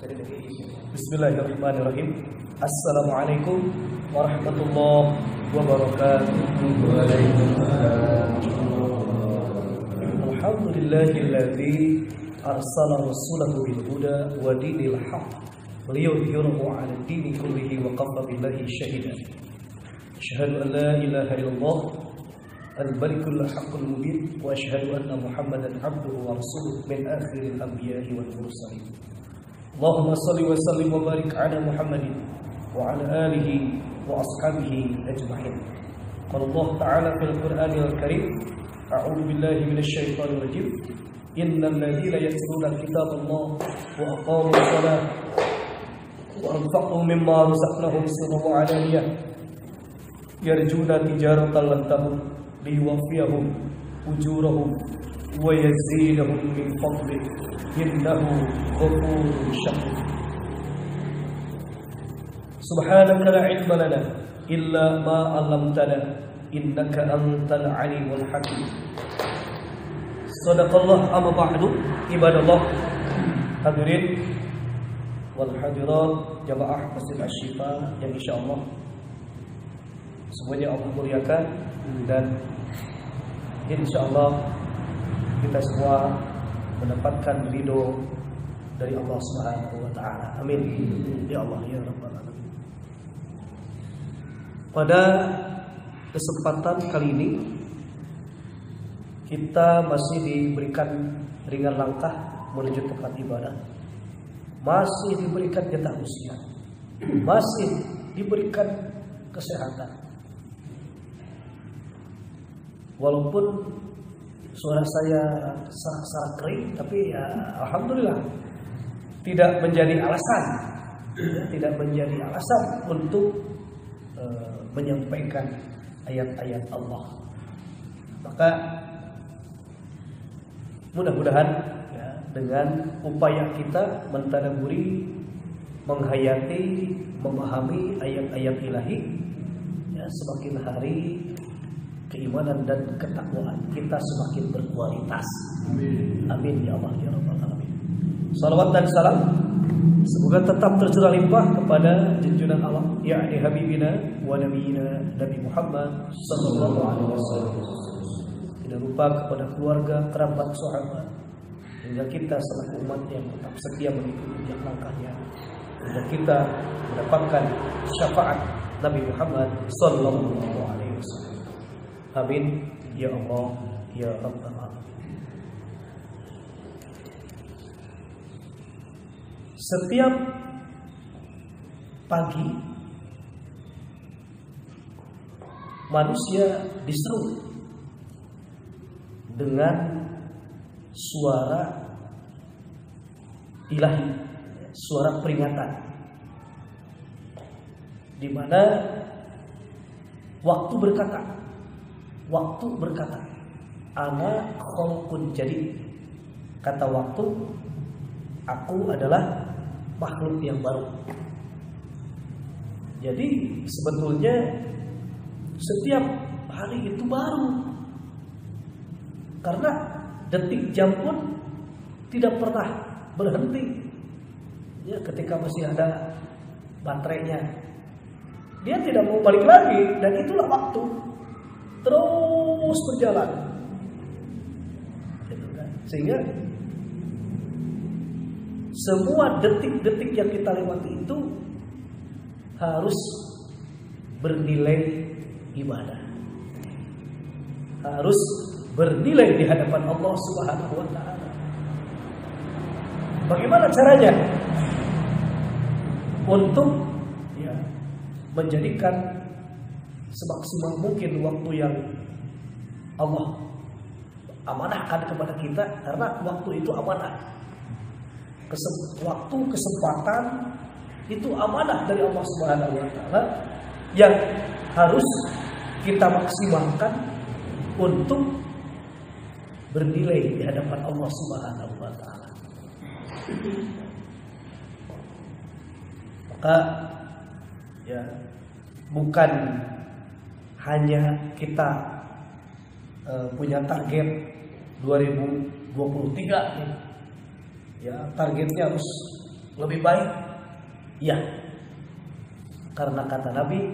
Bismillahirrahmanirrahim. Assalamualaikum warahmatullahi wabarakatuh. Alhamdulillahilladzi arsala rasulahu bil huda wa dinil haqq liyudhhirahu 'ala ad-dini kullihi wa kafa billahi shahidan. Asyhadu an la ilaha illallah al-malikul haqqul mubin wa asyhadu anna Muhammadan 'abduhu wa rasuluhu min akhiril anbiya'i wal mursalin. Allahumma salli wa sallim wa barik 'ala Muhammadin wa 'ala alihi wa ashabihi ajma'in. Qala Allah ta'ala fil Qur'anil Karim, a'udzu billahi minasy syaithanir rajim. Innal ladzina yatluna kitaballah wa aqamus shalah wa anfaqu mimma razaqnahum sirran wa 'alaniyah yarjuna tijaratan lan tabur liyuwaffiyahum ujurahum wa yazidahum min fadlih innahu ghafurun syakur. Subhanaka la ilma lana illa ma 'allamtana innaka antal alimul hakim. Shadaqallah, amma ba'du. Ibadallah, hadirin wal hadirat jamaah Masjid Asy-Syifa yang insyaallah semuanya Allah muliakan, dan insyaallah kita semua mendapatkan ridho dari Allah Subhanahu wa taala. Amin. Ya Allah ya rabbal alamin. Pada kesempatan kali ini kita masih diberikan ringan langkah menuju tempat ibadah. Masih diberikan jatah usia. Masih diberikan kesehatan. Walaupun suara saya serak-serak kering, tapi ya alhamdulillah tidak menjadi alasan, tidak menjadi alasan untuk menyampaikan ayat-ayat Allah. Maka mudah-mudahan ya, dengan upaya kita mentadabburi, menghayati, memahami ayat-ayat ilahi, ya, semakin hari keimanan dan ketakwaan kita semakin berkualitas. Amin. Amin ya Allah ya rabbal alamin. Salawat dan salam semoga tetap tercurah limpah kepada junjungan Allah, yakni habibina wa nabiyina Nabi Muhammad sallallahu alaihi wasallam. Tidak lupa kepada keluarga, kerabat, sahabat, hingga kita selaku umat yang tetap setia mengikuti jejak langkahnya, hingga kita mendapatkan syafaat Nabi Muhammad sallallahu alaihi wasallam. Amin ya Allah ya rabbal alamin. Setiap pagi manusia diseru dengan suara ilahi, suara peringatan, di mana waktu berkata, ana khalqun jadid. Kata waktu, aku adalah makhluk yang baru. Jadi sebetulnya setiap hari itu baru, karena detik jam pun tidak pernah berhenti. Ya, ketika masih ada baterainya, dia tidak mau balik lagi, dan itulah waktu terus berjalan. Sehingga semua detik-detik yang kita lewati itu harus bernilai ibadah, harus bernilai di hadapan Allah Subhanahu wa taala. Bagaimana caranya untuk menjadikan semaksimal mungkin waktu yang Allah amanahkan kepada kita, karena waktu itu amanah. Waktu, kesempatan itu amanah dari Allah Subhanahu wa taala yang harus kita maksimalkan untuk bernilai di hadapan Allah Subhanahu wa taala. Maka ya, bukan hanya kita punya target 2023 ya, targetnya harus lebih baik? Ya. Karena kata Nabi,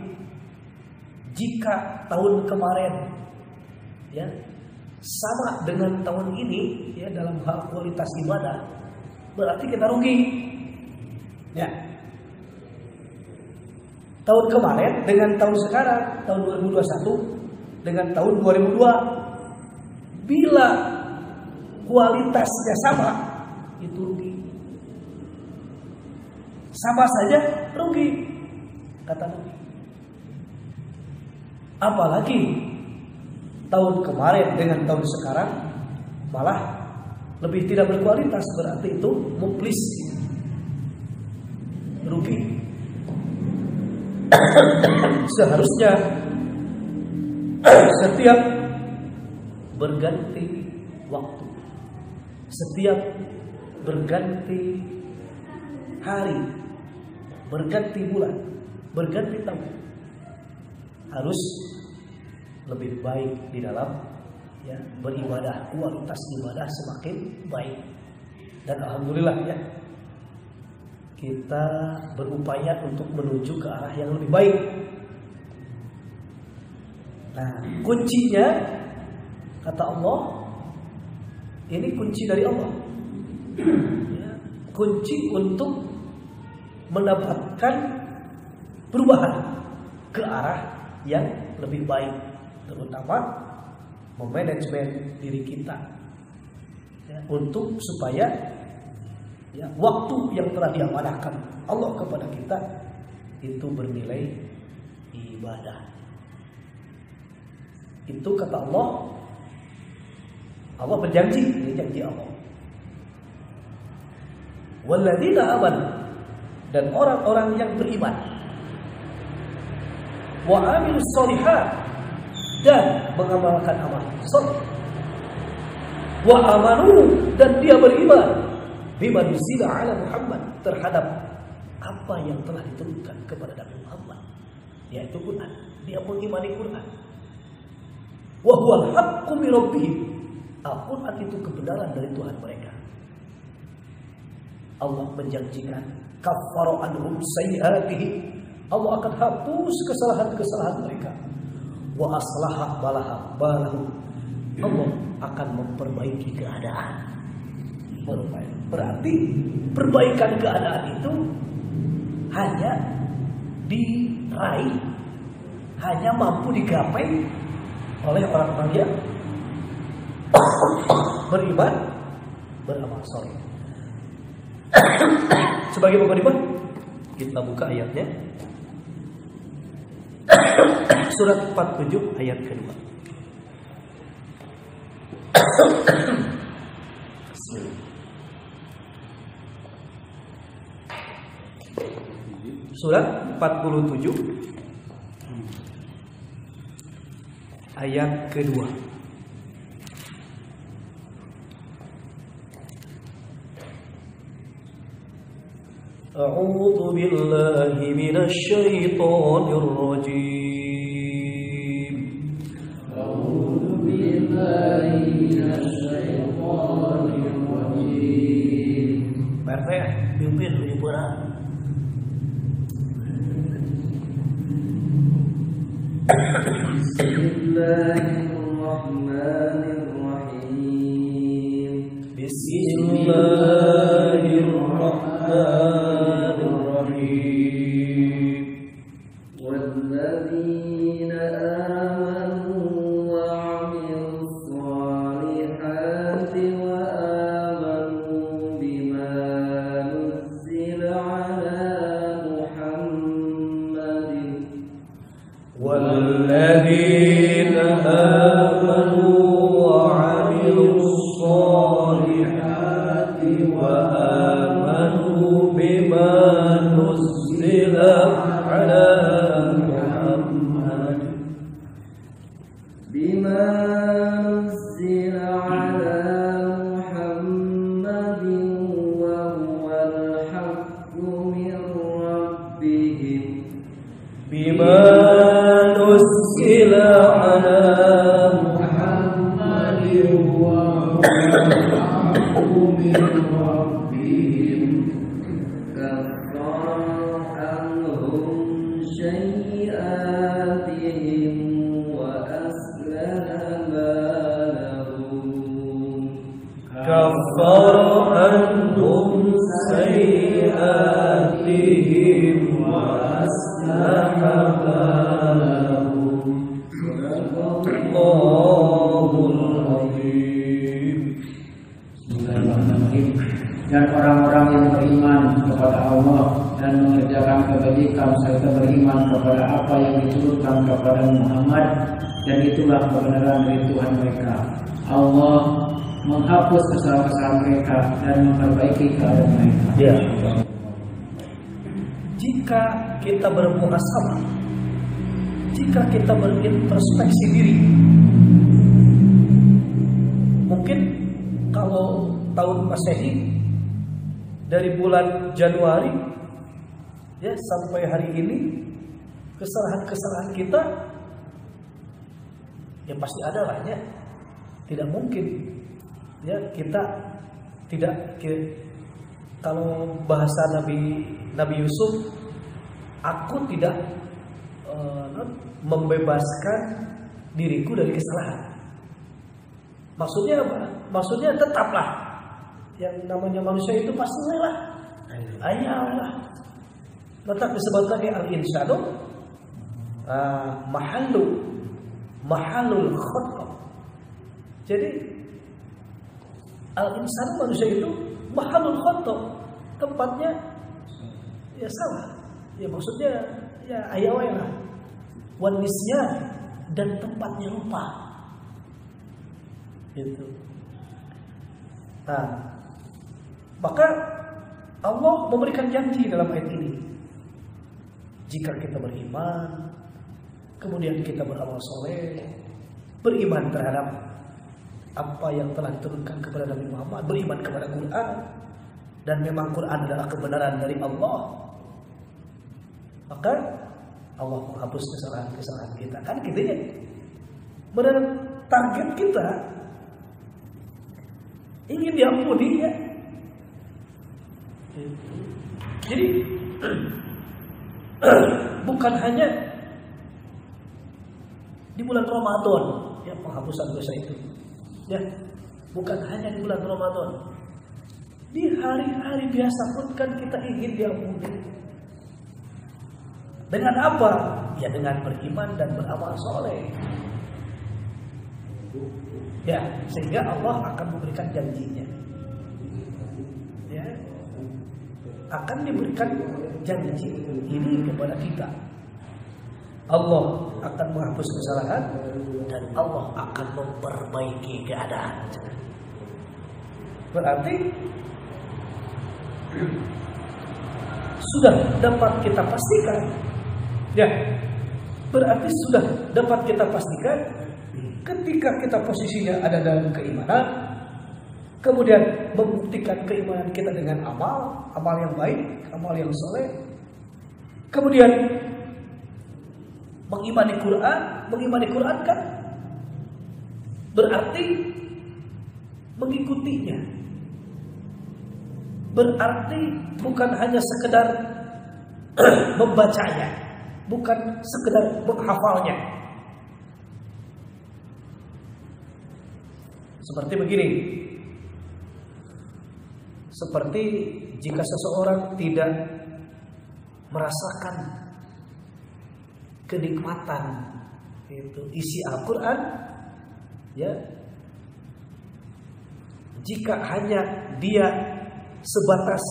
jika tahun kemarin ya sama dengan tahun ini ya dalam hal kualitas ibadah, berarti kita rugi. Ya. Tahun kemarin dengan tahun sekarang, tahun 2021 dengan tahun 2002, bila kualitasnya sama, itu rugi. Sama saja rugi, kata Nabi. Apalagi tahun kemarin dengan tahun sekarang malah lebih tidak berkualitas, berarti itu muflis, rugi. Seharusnya setiap berganti waktu, setiap berganti hari, berganti bulan, berganti tahun, harus lebih baik di dalam ya beribadah. Kualitas ibadah semakin baik. Dan alhamdulillah ya, kita berupaya untuk menuju ke arah yang lebih baik. Nah, kuncinya kata Allah, ini kunci dari Allah ya, kunci untuk mendapatkan perubahan ke arah yang lebih baik, terutama memanajemen diri kita ya, untuk supaya ya, waktu yang telah diamanahkan Allah kepada kita itu bernilai ibadah. Itu kata Allah. Allah berjanji, ini janji Allah. Walladzina amanu, dan orang-orang yang beriman, wa amilus sholihat, dan mengamalkan amal saleh, wa amanu, dan dia beriman bima nuzila ala Muhammad, terhadap apa yang telah diturunkan kepada Nabi Muhammad, yaitu Quran. Dia mengimani Quran. Wa huwal haqqu min rabbihim, Al-Quran itu kebenaran dari Tuhan mereka. Allah menjanjikan kaffara anhum sayyi'atihim, Allah akan hapus kesalahan-kesalahan mereka. Wa aslaha balahum, Allah akan memperbaiki keadaan. Berarti perbaikan keadaan itu hanya diraih, hanya mampu digapai oleh orang-orang yang beriman, beramal saleh. Sebagai mukadimah, kita buka ayatnya. Surat 47 ayat kedua. Surat 47 ayat kedua. A'udzu billahi minasy syaithanir rajim. A'udzu billahi minasy syaithanir rajim. Perfect, pimpin di pura. Bismillahirrahmanirrahim. Bismillahirrahmanirrahim. Walladzina amanu wa 'amilus shalihati wa amanu bima nuzzila 'ala Muhammadin. والذين آمنوا وعملوا الصالحات وآمنوا بما نزل على محمد وهو الحق من ربهم بما نزل على محمد وهو الحق من ربهم dan orang-orang yang beriman kepada Allah dan mengerjakan kebajikan serta beriman kepada apa yang diturunkan kepada Muhammad, dan itulah kebenaran dari Tuhan mereka. Allah menghapus kesalahan-kesalahan mereka dan memperbaiki keadaan mereka. Ya. Jika kita bermuhasabah, jika kita berintrospeksi diri, mungkin kalau tahun Masehi dari bulan Januari ya sampai hari ini, kesalahan-kesalahan kita ya pasti ada lah ya. Tidak mungkin ya kita tidak kalau bahasa Nabi Yusuf, aku tidak membebaskan diriku dari kesalahan. Maksudnya apa? Maksudnya tetaplah yang namanya manusia itu pasti lelah. Ayalah. Tetap disebutkan di al-insanu mahallul khata. Jadi al-insanu manusia itu mahallul khata, tempatnya ya salah. Ya maksudnya ya ayalah. Wan nisyan, dan tempatnya lupa. Gitu. Nah, maka Allah memberikan janji dalam ayat ini. Jika kita beriman, kemudian kita beramal soleh, beriman terhadap apa yang telah diturunkan kepada Nabi Muhammad, beriman kepada Quran, dan memang Quran adalah kebenaran dari Allah, maka Allah menghapus kesalahan-kesalahan kita. Kan gitu ya. Benar target kita ingin diampuni ya. Jadi bukan hanya di bulan Ramadan ya penghapusan dosa itu. Ya, bukan hanya di bulan Ramadan. Di hari-hari biasa pun kan kita ingin diampuni. Dengan apa? Ya dengan beriman dan beramal soleh. Ya, sehingga Allah akan memberikan janjinya. Ya, akan diberikan janji ini kepada kita. Allah akan menghapus kesalahan dan Allah akan memperbaiki keadaan. Berarti sudah dapat kita pastikan. Ya, berarti sudah dapat kita pastikan ketika kita posisinya ada dalam keimanan, kemudian membuktikan keimanan kita dengan amal yang baik, amal yang soleh, kemudian mengimani Quran kan berarti mengikutinya, berarti bukan hanya sekedar membacanya, bukan sekedar menghafalnya. Seperti begini, seperti jika seseorang tidak merasakan kenikmatan itu isi Al-Quran, ya, jika hanya dia sebatas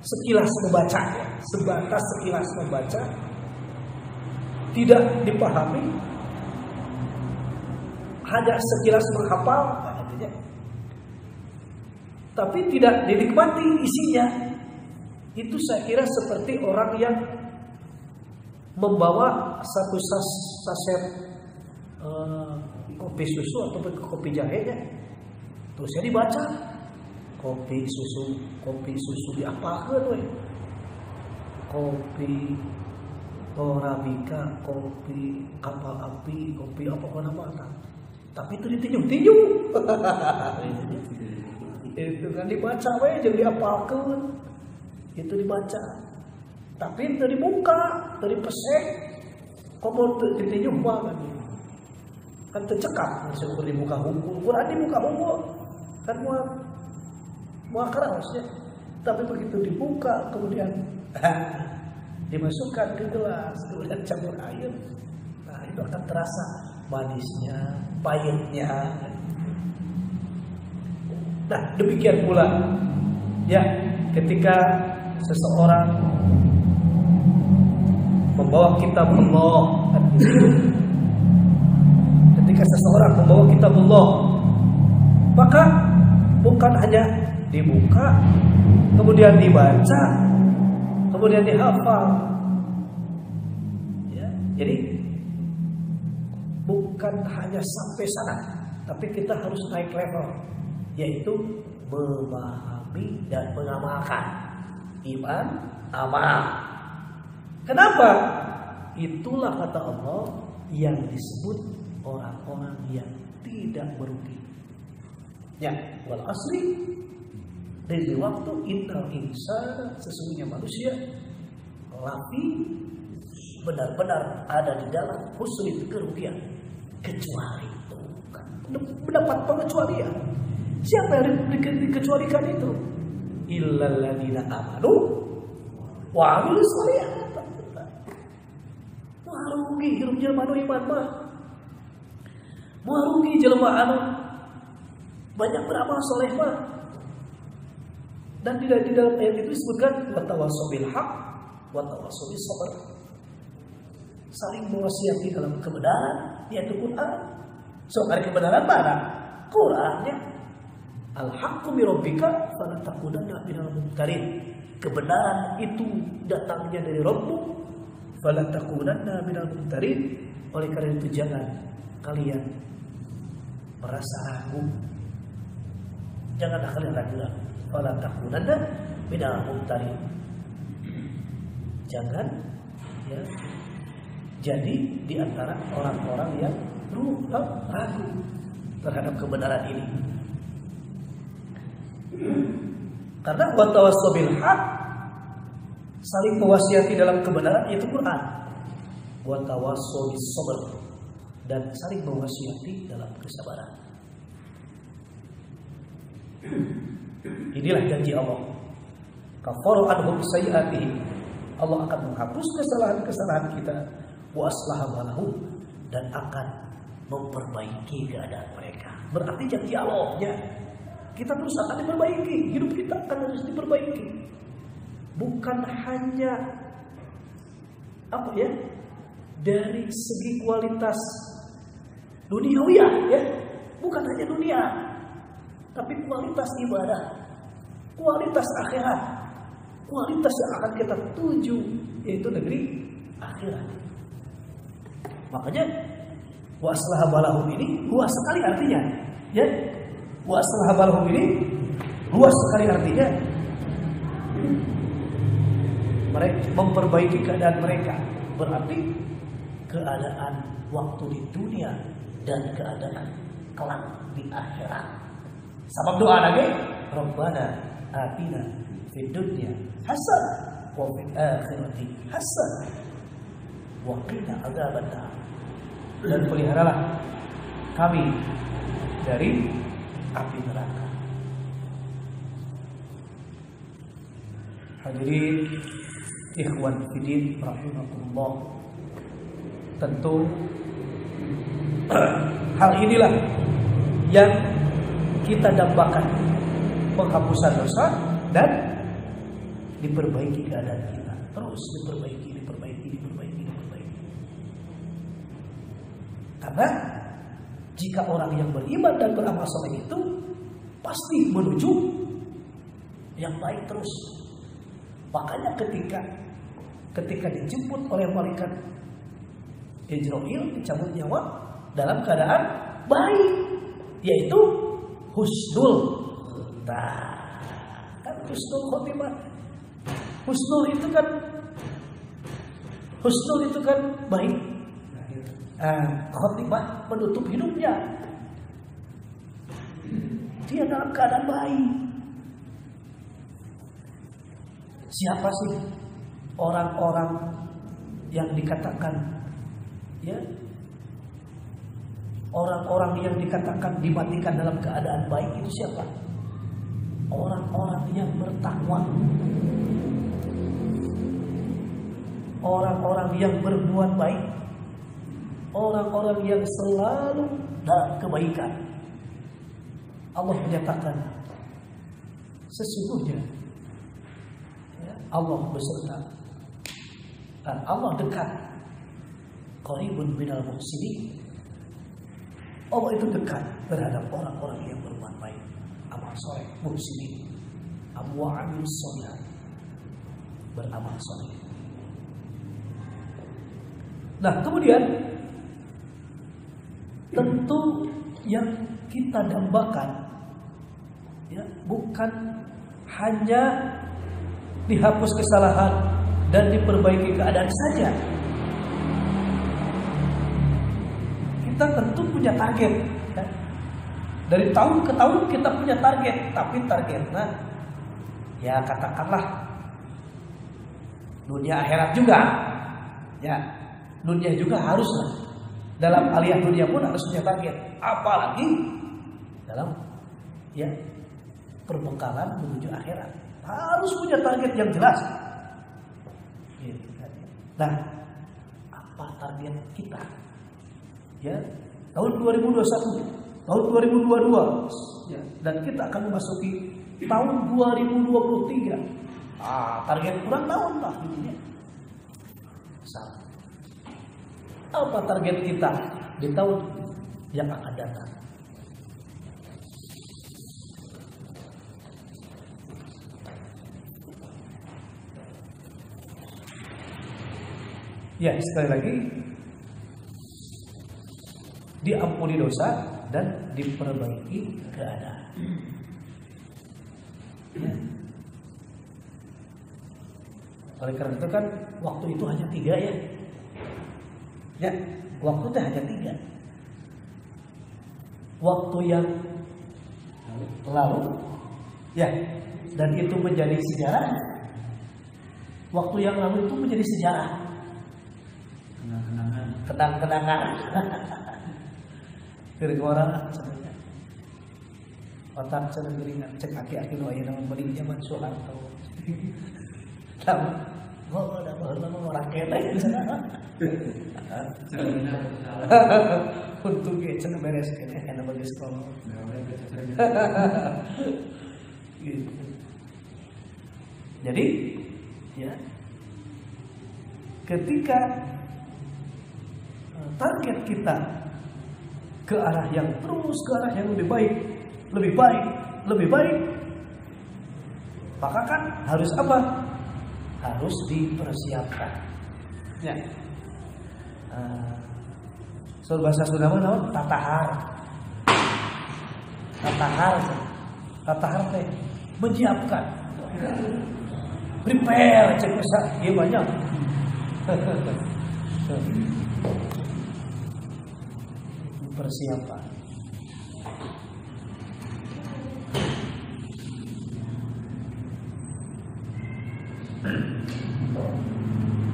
sekilas membaca, tidak dipahami, hanya sekilas menghafal, tapi tidak dinikmati isinya, itu saya kira seperti orang yang membawa satu saset kopi susu atau kopi jahenya, terus saya dibaca kopi susu diapakan we? Kopi Torabika, kopi kapal api, kopi apa. Tapi itu ditinju-tinju. Itu kan dibaca we, jadi diapalkeun. Itu dibaca. Tapi itu dibuka, dari pesek. Komo ditinju banget. Kan tercekap, disebut dibuka hukum. Quran dibuka hukum. Kan mual kerasnya. Tapi begitu dibuka, kemudian dimasukkan ke gelas, kemudian campur air. Nah, itu akan terasa manisnya, pahitnya. Nah, demikian pula ya ketika seseorang membawa kitab Allah, ketika seseorang membawa kitab Allah, maka bukan hanya dibuka, kemudian dibaca, kemudian dihafal. Ya, jadi bukan hanya sampai sana, tapi kita harus naik level, yaitu memahami dan mengamalkan iman amal. Kenapa? Itulah kata Allah yang disebut orang-orang yang tidak merugi. Ya, wal asri, demi waktu, innal insana, sesungguhnya manusia lafi, benar-benar ada di dalam husnul kerugian, kecuali itu mendapat pengecualian. Siapa yang dikecualikan itu? Illal ladzina amanu wa amilus shalihat. Rugi hirup jelema anu iman mah. Moal rugi jelema anu banyak beramal saleh mah. Dan di dalam ayat itu disebutkan watawassaw bil haq watawassaw bis sabr. Saling mewasiati dalam kebenaran, yaitu Quran. So, hari kebenaran mana? Qurannya. Al-haqqu min rabbika fala takunanna minal mumtarin. Kebenaran itu datangnya dari Rabbmu, fala takunanna minal mumtarin. Oleh karena itu jangan kalian merasa ragu. Janganlah kalian ragu. Fala takunanna minal mumtarin. Jangan ya jadi di antara orang-orang yang ragu terhadap kebenaran ini. Karena watawassaw bil haq, saling mewasiati dalam kebenaran, itu Quran. Watawassaw bis sabr, dan saling mewasiati dalam kesabaran. Inilah janji Allah. Kafaru anhum sayyi'atihim. Allah akan menghapus kesalahan-kesalahan kita, wa aslaha balahum, dan akan memperbaiki keadaan mereka. Berarti janji Allah ya. Kita terus akan diperbaiki, hidup kita akan harus diperbaiki. Bukan hanya dari segi kualitas duniawiyah ya, bukan hanya dunia, tapi kualitas ibadah, kualitas akhirat, kualitas yang akan kita tuju, yaitu negeri akhirat. Makanya wa aslaha balahum ini luas sekali artinya ya. Wa aslaha balahum ini luas sekali artinya. Mereka memperbaiki keadaan mereka, berarti keadaan waktu di dunia dan keadaan kelak di akhirat. Sabab doa lagi, Rabbana atina fid dunya hasan wa fil akhirati hasan wa qina adzabannar. Dan peliharalah kami dari api neraka. Hadirin ikhwan fillah rahimakumullah, tentu hal inilah yang kita dambakan, penghapusan dosa dan diperbaiki keadaan kita. Terus diperbaiki. Karena jika orang yang beriman dan beramal saleh itu pasti menuju yang baik terus. Makanya ketika dijemput oleh malaikat Israil, dicabut nyawa dalam keadaan baik, yaitu husnul kan husnul khotimah. Husnul itu kan baik. Khotimah menutup hidupnya, dia dalam keadaan baik. Siapa sih orang-orang yang dikatakan ya, orang-orang yang dikatakan dimatikan dalam keadaan baik itu siapa? Orang-orang yang bertakwa, orang-orang yang berbuat baik, orang-orang yang selalu dalam kebaikan. Allah menyatakan sesungguhnya ya, Allah beserta dan Allah dekat. Qaribun minal muhsinin. Allah itu dekat terhadap orang-orang yang berbuat baik, amal soleh, muhsinin, amilus sholihat, beramal soleh. Nah, kemudian tentu yang kita dambakan ya, bukan hanya dihapus kesalahan dan diperbaiki keadaan saja. Kita tentu punya target ya. Dari tahun ke tahun kita punya target, tapi targetnya ya katakanlah dunia akhirat juga ya. Dunia juga harus dalam aliyah dunia pun harus punya target, apalagi dalam ya perbekalan menuju akhirat harus punya target yang jelas. Nah, apa target kita? Ya, tahun 2021, tahun 2022, ya, dan kita akan memasuki tahun 2023. Target kurang tahun lah ini. Apa target kita di tahun yang akan datang? Ya, sekali lagi diampuni dosa dan diperbaiki keadaan. Ya. Oleh karena itu kan waktu itu hanya 3 ya. Ya, waktu itu hanya 3. Waktu yang lalu, ya, dan itu menjadi sejarah. Waktu yang lalu itu menjadi sejarah. Kenang-kenangan. Kering orang sebenarnya. Otak senang geringan, cek aki-aki nu aya nama beli zaman Soeharto. Tahu? Oh, ada baheula orang kene. Untuk cenah beres kene aya bagi sekolah. Gitu. Jadi, ya, ketika target kita ke arah yang terus ke arah yang lebih baik, maka kan harus apa? Harus dipersiapkan. Ya. Bahasa Sunda mah tatahar. Tatahar teh menyiapkan. Prepare cek bahasa ieu banyak. Persiapan.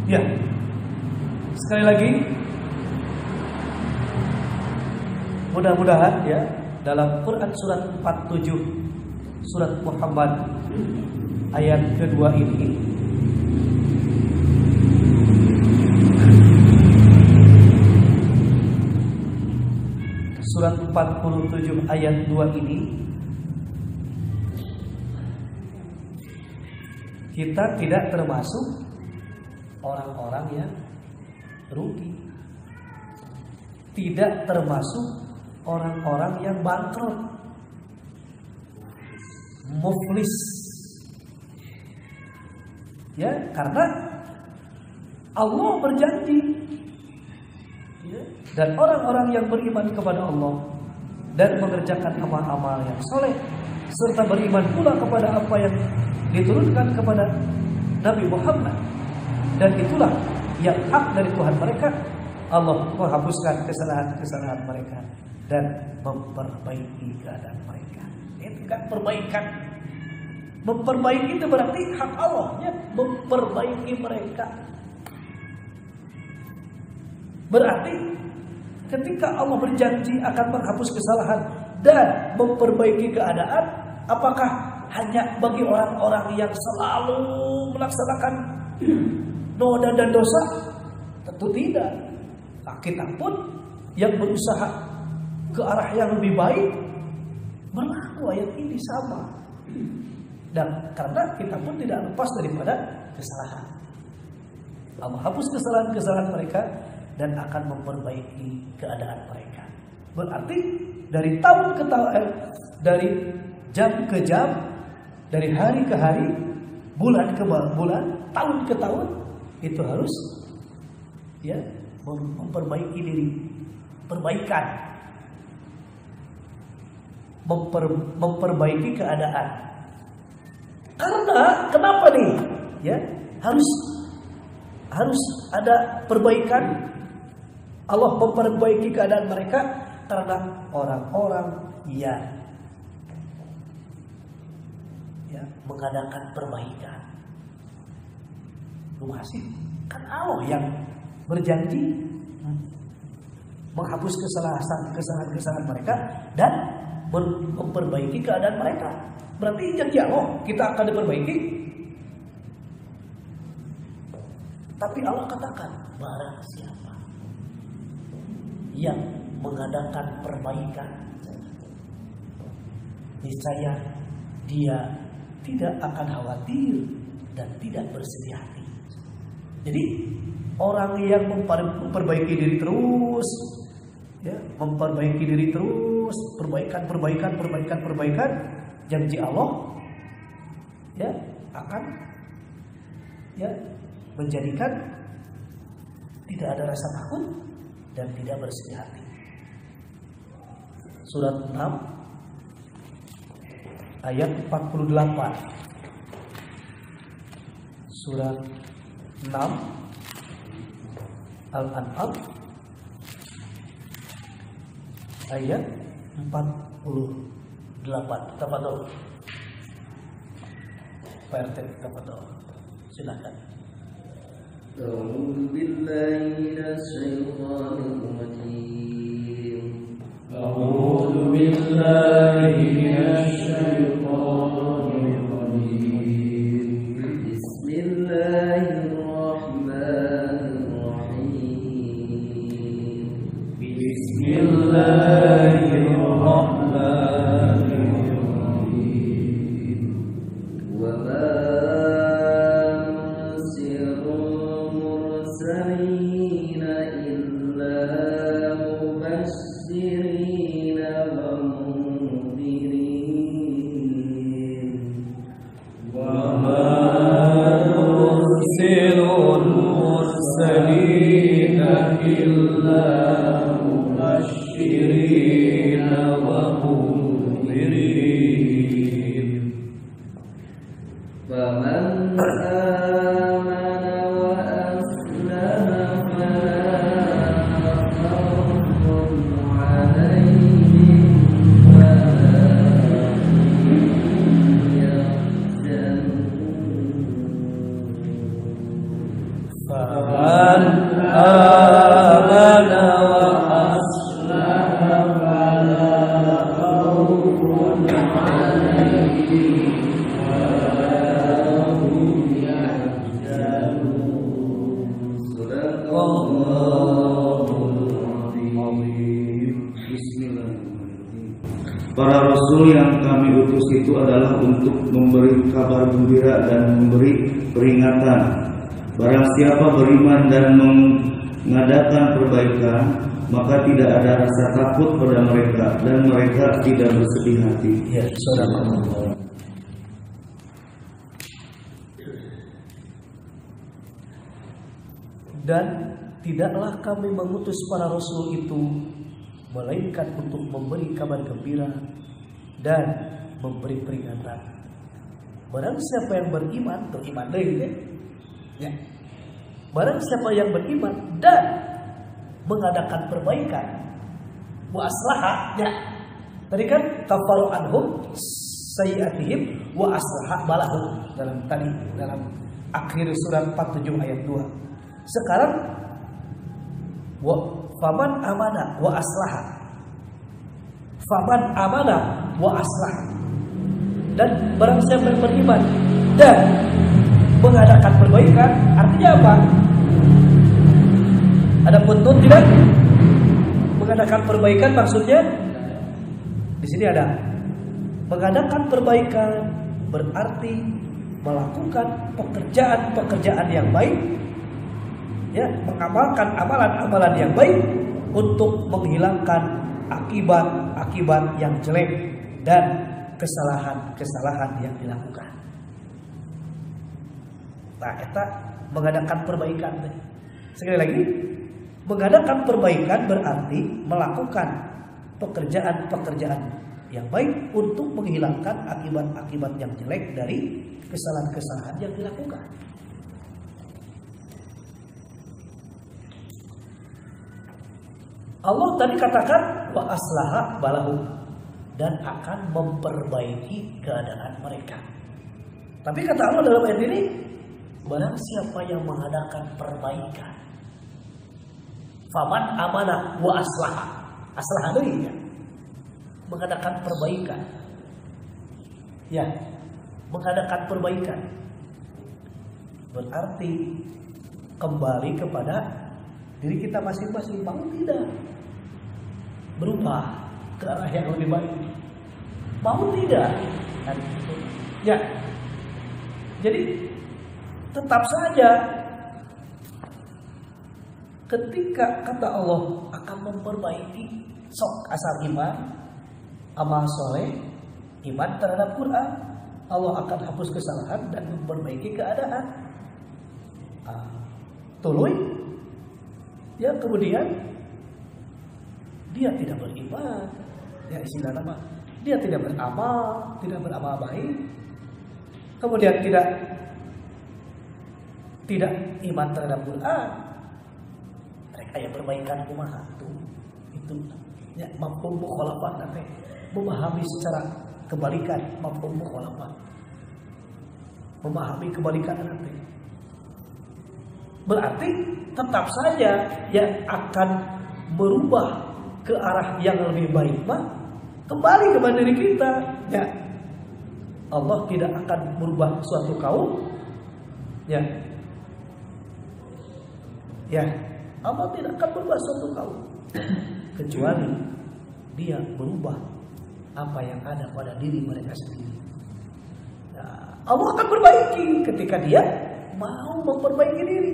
Ya, sekali lagi mudah-mudahan ya dalam Quran surat 47 surat Muhammad ayat kedua ini surat 47 ayat 2 ini kita tidak termasuk orang-orang yang rugi, tidak termasuk orang-orang yang bangkrut, muflis, ya, karena Allah berjanji, ya, dan orang-orang yang beriman kepada Allah dan mengerjakan amal-amal yang soleh serta beriman pula kepada apa yang diturunkan kepada Nabi Muhammad, dan itulah yang hak dari Tuhan mereka. Allah menghapuskan kesalahan-kesalahan mereka dan memperbaiki keadaan mereka. Itu kan perbaikan. Memperbaiki itu berarti hak Allah, ya, memperbaiki mereka. Berarti ketika Allah berjanji akan menghapus kesalahan dan memperbaiki keadaan, apakah hanya bagi orang-orang yang selalu melaksanakan noda dan dosa? Tentu tidak. Nah, kita pun yang berusaha ke arah yang lebih baik berlaku ayat ini sama. Dan karena kita pun tidak lepas daripada kesalahan. Allah hapus kesalahan-kesalahan mereka dan akan memperbaiki keadaan mereka. Berarti dari tahun ke tahun, dari jam ke jam, dari hari ke hari, bulan ke bulan, tahun ke tahun, itu harus ya memperbaiki diri, perbaikan, memperbaiki keadaan. Karena kenapa nih? Ya, harus ada perbaikan. Allah memperbaiki keadaan mereka karena orang-orang yang mengadakan perbaikan. Lu masih kan Allah yang berjanji menghapus kesalahan mereka dan memperbaiki keadaan mereka. Berarti janji Allah kita akan diperbaiki. Tapi Allah katakan, barang siapa yang mengadakan perbaikan, niscaya dia tidak akan khawatir dan tidak bersedih hati. Jadi orang yang memperbaiki diri terus, ya, memperbaiki diri terus, perbaikan, janji Allah ya akan ya menjadikan tidak ada rasa takut dan tidak bersedih hati. Surat 6 ayat 48. Surat 6 Al-An'am ayat 48. Tafadhol. Pak RT, tafadhol. Silakan. أعوذ بالله من الشيطان الرجيم. أعوذ بالله من الشيطان الرجيم. بسم الله الرحمن الرحيم. بسم الله الرحمن الرحيم. وما Para rasul yang kami utus itu adalah untuk memberi kabar gembira dan memberi peringatan. Barang siapa beriman dan mengadakan perbaikan, maka tidak ada rasa takut pada mereka dan mereka tidak bersedih hati. Ya, saudara. Dan tidaklah kami mengutus para rasul itu melainkan untuk memberi kabar gembira dan memberi peringatan. Barang siapa yang beriman deh, ya. Barang siapa yang beriman dan mengadakan perbaikan, wa aslaha, ya. Tadi kan kafaru anhum sayyi'atihim wa aslaha balahum dalam akhir surat 47 ayat 2. Sekarang faman amana wa aslaha. Faman amana wa aslaha. Dan barang siapa yang beriman dan mengadakan perbaikan, artinya apa? Ada footnote tidak? Mengadakan perbaikan maksudnya di sini ada mengadakan perbaikan berarti melakukan pekerjaan-pekerjaan yang baik, ya, mengamalkan amalan-amalan yang baik untuk menghilangkan akibat-akibat yang jelek dan kesalahan-kesalahan yang dilakukan. Nah, eta mengadakan perbaikan. Sekali lagi, mengadakan perbaikan berarti melakukan pekerjaan-pekerjaan yang baik untuk menghilangkan akibat-akibat yang jelek dari kesalahan-kesalahan yang dilakukan. Allah tadi katakan wa aslaha balahum, dan akan memperbaiki keadaan mereka. Tapi kata Allah dalam ayat ini, barang siapa yang mengadakan perbaikan, faman amana wa aslaha, aslaha deui ya, mengadakan perbaikan, ya, mengadakan perbaikan berarti kembali kepada diri kita masing-masing, mau tidak berubah ke arah yang lebih baik, mau tidak, ya. Jadi tetap saja ketika kata Allah akan memperbaiki, sok asal iman, amal soleh, iman terhadap Quran, Allah akan hapus kesalahan dan memperbaiki keadaan. Tuluy, ya, kemudian dia tidak beriman, ya istilah nama, dia tidak beramal baik, kemudian tidak iman terhadap Quran. Mereka yang berbaikan kumaha tuh, itu ya mafhum mukhalafah nanti memahami secara kebalikan, mafhum mukhalafah, memahami kebalikan nanti. Berarti tetap saja yang akan berubah ke arah yang lebih baik mah kembali kepada diri kita, ya. Allah tidak akan merubah suatu kaum, ya. Ya, Allah tidak akan berubah suatu kaum kecuali dia berubah apa yang ada pada diri mereka sendiri. Nah, Allah akan perbaiki ketika dia mau memperbaiki diri.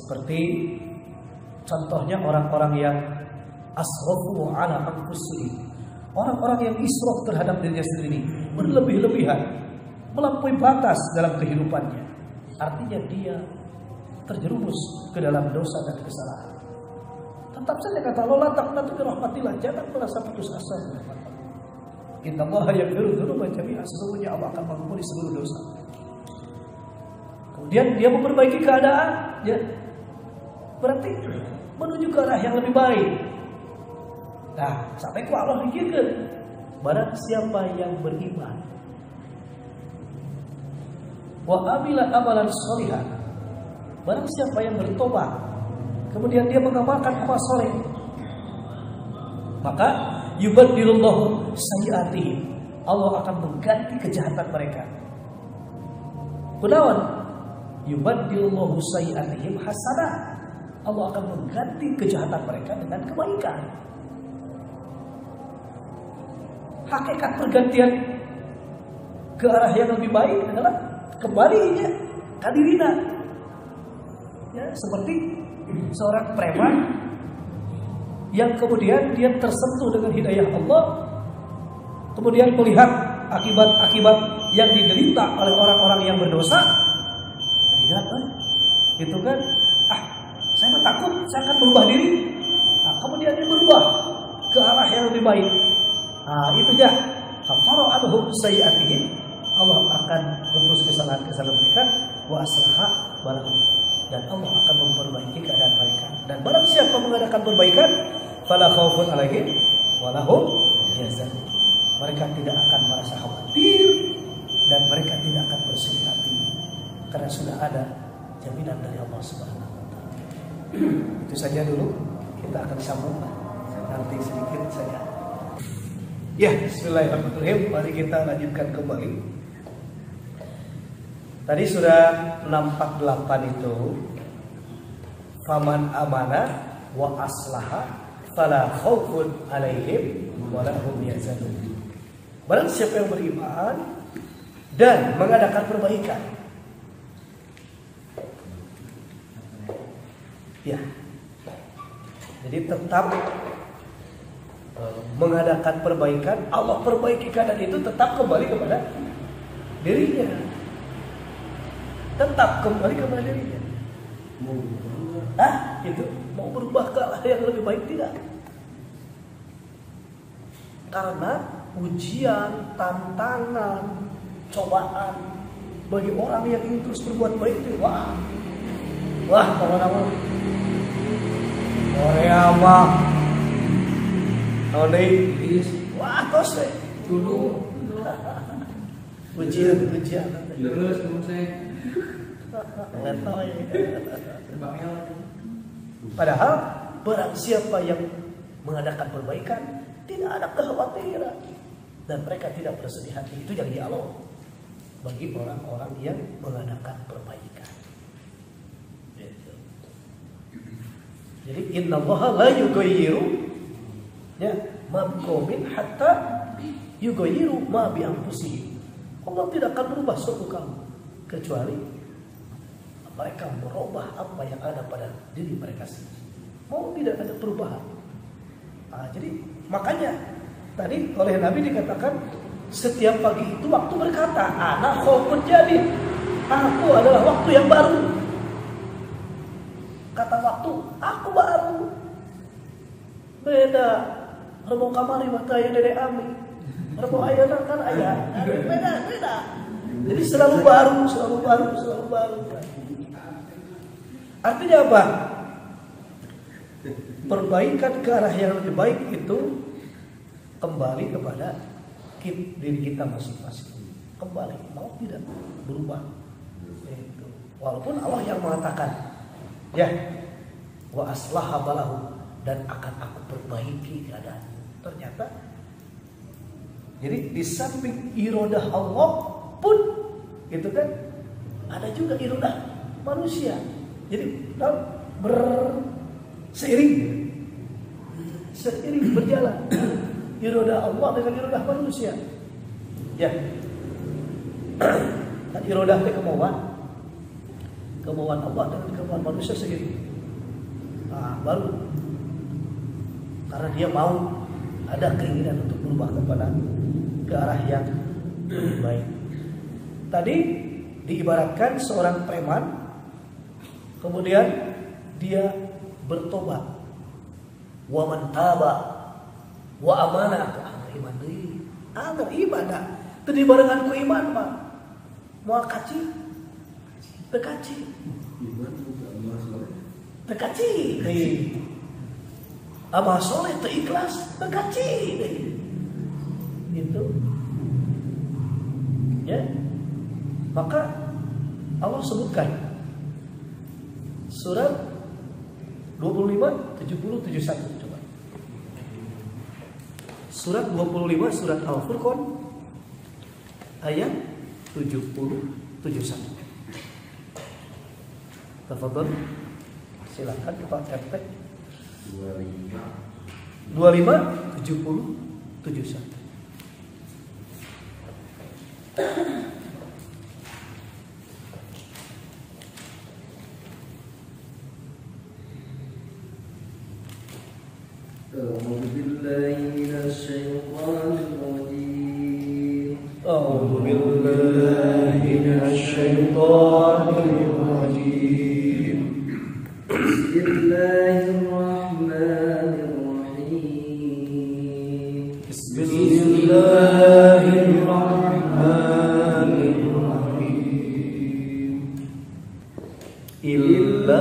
Seperti contohnya orang-orang yang asrafu ala anfusihim, orang-orang yang israf terhadap dirinya sendiri, berlebih-lebihan, melampaui batas dalam kehidupannya. Artinya dia terjerumus ke dalam dosa dan kesalahan. Tetap saja kata Allah, la taqnatu min rahmatillah, jangan merasa putus asa. Innallaha yaghfiru dzunuba jami'an, sesungguhnya Allah akan mengampuni seluruh dosa. Kemudian dia memperbaiki keadaan, ya, berarti menuju ke arah yang lebih baik. Nah, sampai ku Allah pikirkan, barang siapa yang beriman wa amila amalan sholihan, barang siapa yang bertobat kemudian dia mengamalkan amal soleh, maka yubaddilullahu sayyi'atihim, Allah akan mengganti kejahatan mereka. Kunaon? Yubaddilullahu sayyi'atihim hasanah, Allah akan mengganti kejahatan mereka dengan kebaikan. Hakikat pergantian ke arah yang lebih baik adalah kembalinya ke dirina. Ya, seperti seorang preman yang kemudian dia tersentuh dengan hidayah Allah, kemudian melihat akibat-akibat yang diderita oleh orang-orang yang berdosa, lihat, gitu kan? Saya takut, saya akan berubah diri. Nah, kemudian dia berubah ke arah yang lebih baik. Nah, itu ya, kafaru anhum sayyi'atihim, Allah akan menghapus kesalahan-kesalahan mereka, wa aslaha balahum, dan Allah akan memperbaiki keadaan mereka. Dan barang siapa mengadakan perbaikan, fala khaufun alaihim wa lahum yahzanun, mereka tidak akan merasa khawatir dan mereka tidak akan bersedih hati karena sudah ada jaminan dari Allah Subhanahu wa taala. Itu saja dulu, kita akan sambung nanti sedikit saja. Ya, bismillahirrahmanirrahim. Mari kita lanjutkan kembali. Tadi sudah 648 itu faman amana wa aslaha fala khaufun 'alaihim wa la hum yahzanun. Barang siapa yang beriman dan mengadakan perbaikan, ya, jadi tetap mengadakan perbaikan, Allah perbaiki keadaan itu tetap kembali kepada dirinya, tetap kembali kepada dirinya. Itu mau berubah ke arah yang lebih baik tidak? Karena ujian, tantangan, cobaan bagi orang yang ingin terus berbuat baik itu, wah teman-teman, Korea mah, wah tos deh dulu ujian. Terus saya Padahal barang siapa yang mengadakan perbaikan tidak ada kekhawatiran dan mereka tidak bersedih hati, itu yang dialog bagi orang-orang yang mengadakan perbaikan. Jadi innallaha la yughayyiru ma biqaumin hatta yughayyiru ma bi anfusihim. Allah tidak akan merubah suatu kaum kecuali mereka merubah apa yang ada pada diri mereka sendiri. Mau tidak ada perubahan. Jadi makanya tadi oleh Nabi dikatakan setiap pagi itu waktu berkata, ana khaufun jadid, aku adalah waktu yang baru. Kata waktu, aku baru. Beda. Rebo kamari mata ya dede ami. Rebo ayana kan ayah. Beda. Jadi selalu baru. Artinya apa? Perbaikan ke arah yang lebih baik itu kembali kepada diri kita masing-masing. Kembali, mau tidak berubah. Itu. Walaupun Allah yang mengatakan, ya, wa aslaha balahu, dan akan aku perbaiki keadaan. Ternyata, jadi di samping irodah Allah pun, itu kan ada juga irodah manusia. Jadi seiring berjalan irodah Allah dengan irodah manusia. Ya, dan irodah itu kemauan Allah dengan kemauan manusia seiring. Baru karena dia mau ada keinginan untuk berubah kepada ke arah yang lebih baik. Tadi diibaratkan seorang preman, kemudian dia bertobat, wa man taba wa amana iman deui. Ibadah teu dibarengan ku iman mah moal kaci teu kaci deui. Amal soleh teu ikhlas teu kaci deui. Gitu. Ya. Maka Allah sebutkan surat 25, 70, 71 coba. Surat 25 surat Al-Furqan ayat 70, 71. Tafadhol. Silakan Pak RT. 25, 70, 71. أعوذ بالله من الشيطان الرجيم أعوذ بالله من الشيطان الرجيم بسم الله الرحمن الرحيم بسم الله الرحمن الرحيم إلا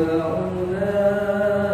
فأولئك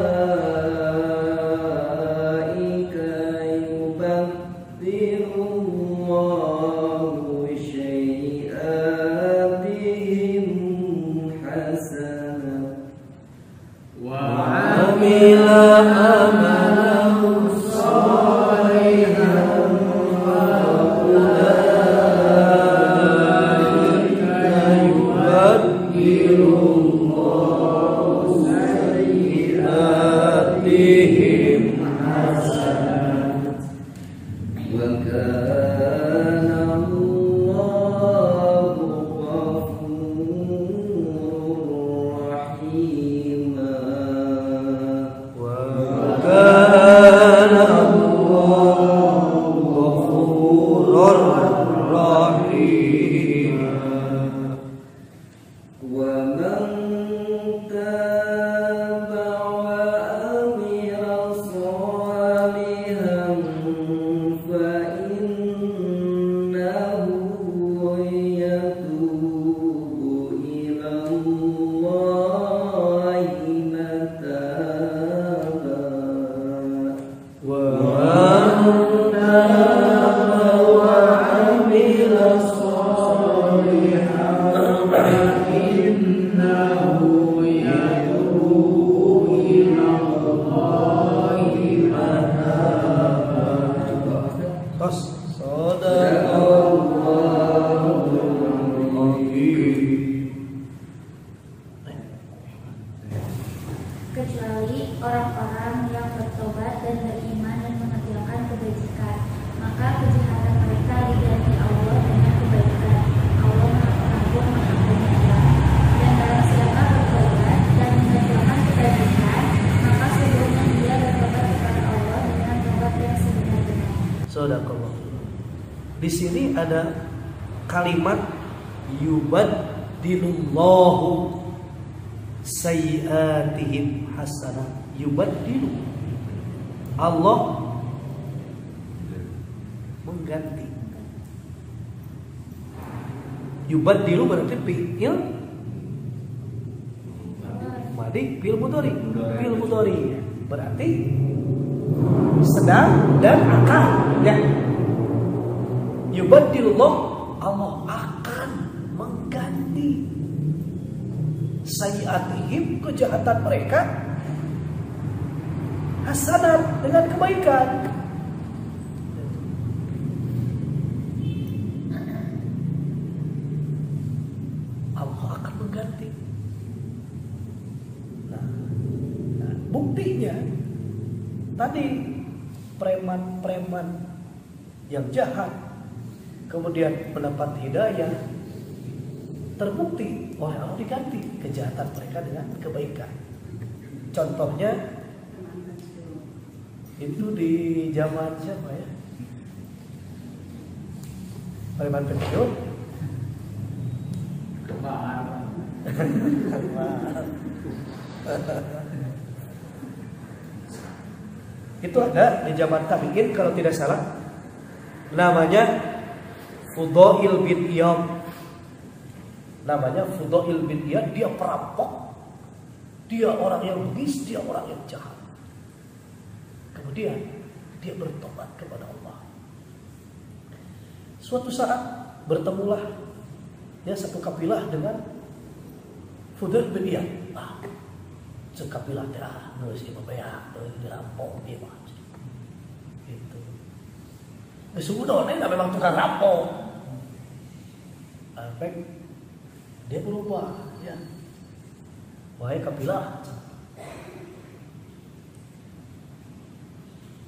Shadaqallah. Di sini ada kalimat yubaddilullahu sayyiatihim hasanah. Yubaddilu, Allah mengganti. Yubaddilu berarti fi'il madi, fi'il mudhari. Berarti sedang dan akan, ya. Yubaddilullah, Allah akan mengganti sayyiatihim, kejahatan mereka, hasanat, dengan kebaikan. Allah akan mengganti. Nah, buktinya tadi preman-preman yang jahat kemudian mendapat hidayah, terbukti oleh Allah diganti kejahatan mereka dengan kebaikan. Contohnya itu di zaman siapa ya? Preman penjuru. Itu ada di zaman tabi'in kalau tidak salah, namanya Fudail bin Iyad. Dia perampok, dia orang yang bengis, dia orang yang jahat. Kemudian dia bertobat kepada Allah. Suatu saat bertemulah dia satu kabilah dengan Fudail bin Iyad. Sekabilah dia nulis ibadah, dirampok dia mah. Gitu. Sebenarnya nggak memang tukang rampok. Dia berubah, ya. Wahai kabilah.